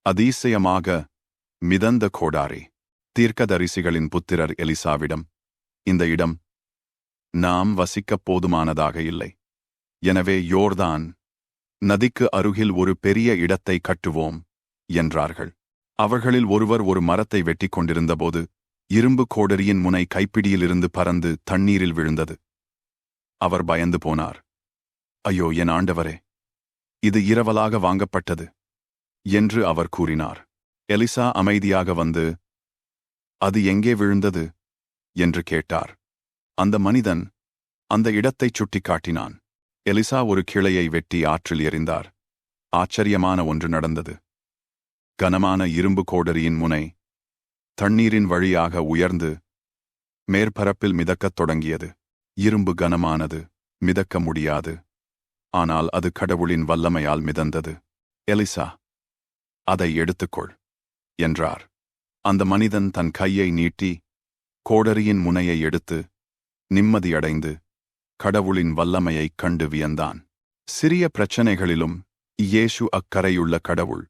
அதிசயமாக மிதந்த கோடாரி. தீர்க்கதரிசிகளின் புத்திரர் எலிசாவிடம், இந்த இடம் நாம் வசிக்கப் போதுமானதாக இல்லை. எனவே யோர்தான் நதிக்கு அருகில் ஒரு பெரிய இடத்தை கட்டுவோம் என்றார்கள். அவர்களில் ஒருவர் ஒரு மரத்தை வெட்டிக் கொண்டிருந்தபோது இரும்பு கோடரியின் முனை கைப்பிடியிலிருந்து பறந்து தண்ணீரில் விழுந்தது. அவர் பயந்து போனார். ஐயோ, என் ஆண்டவரே, இது இரவலாக வாங்கப்பட்டது என்று அவர் கூறினார். எலிசா அமைதியாக வந்து, அது எங்கே விழுந்தது என்று கேட்டார். அந்த மனிதன் அந்த இடத்தைச் சுட்டிக்காட்டினான். எலிசா ஒரு கிளையை வெட்டி ஆற்றில் எறிந்தார். ஆச்சரியமான ஒன்று நடந்தது. கனமான இரும்பு கோடரியின் முனை தண்ணீரின் வழியாக உயர்ந்து மேற்பரப்பில் மிதக்கத் தொடங்கியது. இரும்பு கனமானது, மிதக்க முடியாது. ஆனால் அது கடவுளின் வல்லமையால் மிதந்தது. எலிசா, அதை எடுத்துக்கொள் என்றார். அந்த மனிதன் தன் கையை நீட்டி கோடரியின் முனையை எடுத்து நிம்மதியடைந்து கடவுளின் வல்லமையைக் கண்டு வியந்தான். சிறிய பிரச்சனைகளிலும் இயேசு அக்கறையுள்ள கடவுள்.